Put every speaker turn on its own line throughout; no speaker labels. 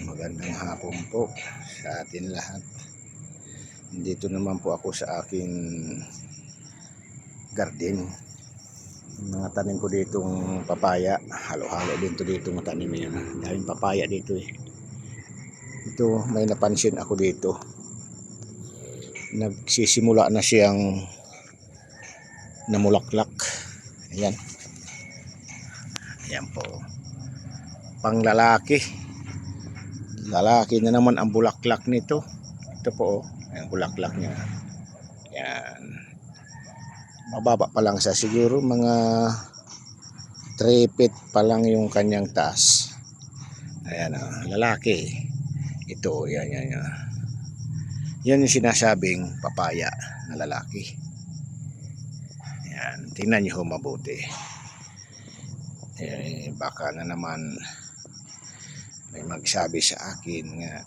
Magandang hapon po sa atin lahat. Dito naman po ako sa aking garden. Mga tanim ko ditong papaya. Halo-halo din to dito mga tanim yan. Daming papaya dito eh. Ito may napansin ako dito. Nagsisimula na siyang namulaklak. Ayan. Ayan po. Panglalaki. Lalaki na naman ang bulaklak nito. Ito po, ang bulaklak niya. Yan. Mababa pa lang siya, siguro mga 3 feet pa lang yung kanyang taas. Ayan, lalaki. Ito, yan. Yan yung sinasabing papaya na lalaki. Yan, tingnan niyo mabuti. Baka na naman may magsabi sa akin nga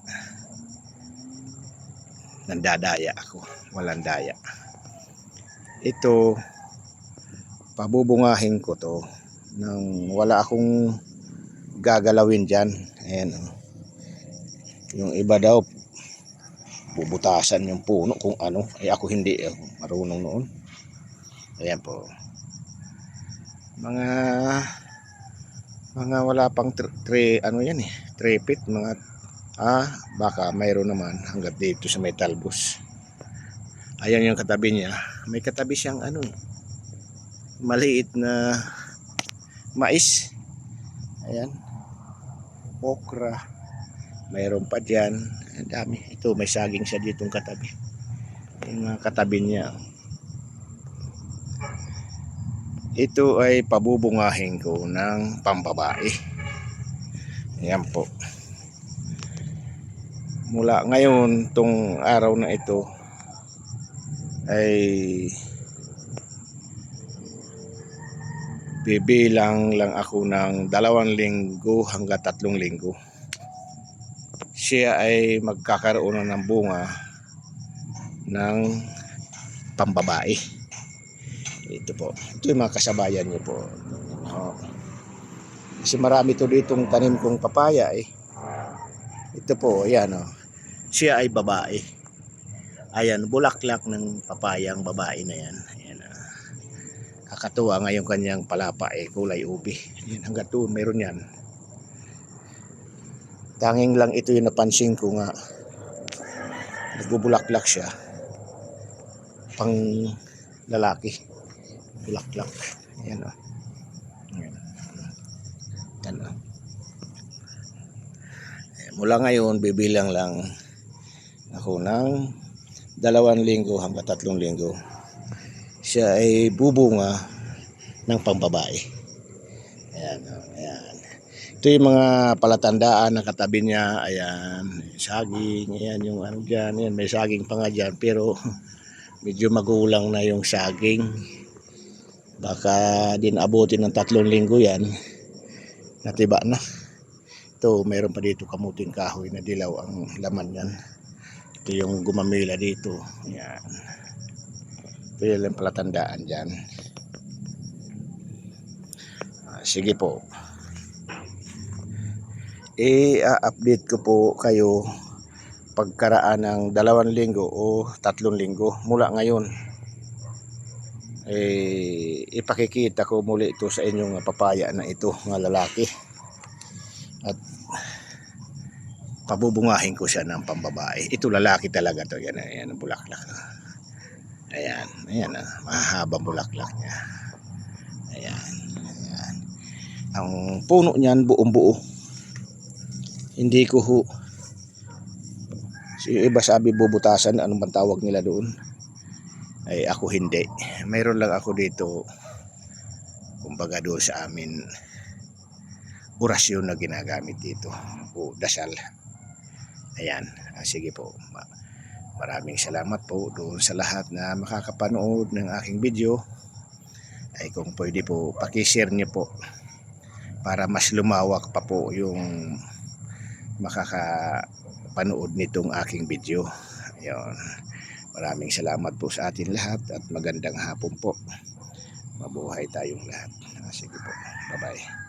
nandadaya ako. Walang daya. Ito, pabubungahin ko to nang wala akong gagalawin dyan. Ayan, yung iba daw bubutasan yung puno kung ano. Ay ako hindi, marunong noon. Ayan po. Mga wala pang 3 ano yan eh, 3 feet, mga baka mayroon naman hanggat dito sa may talbos. Ayan yung katabi niya. May katabi siyang ano, maliit na mais. Ayan. Okra. Mayroon pa dyan. Ang dami. Ito may saging siya ditong katabi. Yung mga katabi niya. Ito ay pabubungahin ko ng pambabae. Ayan po. Mula ngayon, tong araw na ito ay bibilang lang ako ng 2 linggo hanggang 3 linggo. Siya ay magkakaroon ng bunga ng pambabae. Ito po. Ito yung mga kasabayan niyo po. Kasi marami to ditong tanim kong papaya eh. Ito po, ayan o. Siya ay babae. Ayan, bulaklak ng papayang babae na yan. Ayan, kakatuwa ngayon kanyang palapa eh, kulay ubi. Ayan, hanggang doon, meron yan. Tanging lang ito yung napansin ko nga. Nagbubulaklak siya. Pang lalaki. Bulaklak. Ayan o. Ayan. Ayan o. Mula ngayon, bibilang lang ako ng 2 linggo hanggang 3 linggo. Siya ay bubunga ng pambabae. Ayan, ayan. Ito yung mga palatandaan ng katabi niya. Ayan, saging. Ayan yung ano dyan. Ayan, may saging pa nga dyan. Pero medyo magulang na yung saging. Baka din abutin ng 3 linggo yan. Natiba na. Ito, mayroon pa dito kamuting kahoy na dilaw ang laman yan. Ito yung gumamila dito. Ayan. Ito yung palatandaan dyan. Sige po. I-update ko po kayo pagkaraan ng 2 linggo o 3 linggo. Mula ngayon, ipakikita ko muli ito sa inyong papaya na ito, ng lalaki. At pabubungahin ko siya ng pambabae. Ito lalaki talaga to. Yan, ayan ang bulaklak. Ayan, ayan, mahahabang bulaklak niya. Ayan, ayan. Ang puno niyan buong buo. Hindi ko iba sabi bubutasan, anong bang tawag nila doon? Ay ako hindi. Mayroon lang ako dito, kumbaga doon sa amin, orasyon na ginagamit dito o dasal. Ayan, sige po. Maraming salamat po doon sa lahat na makakapanood ng aking video. Ay kung pwede po, pakishare niyo po para mas lumawak pa po yung makakapanood nitong aking video. Ayun. Maraming salamat po sa atin lahat at magandang hapon po. Mabuhay tayong lahat. Sige po. Bye-bye.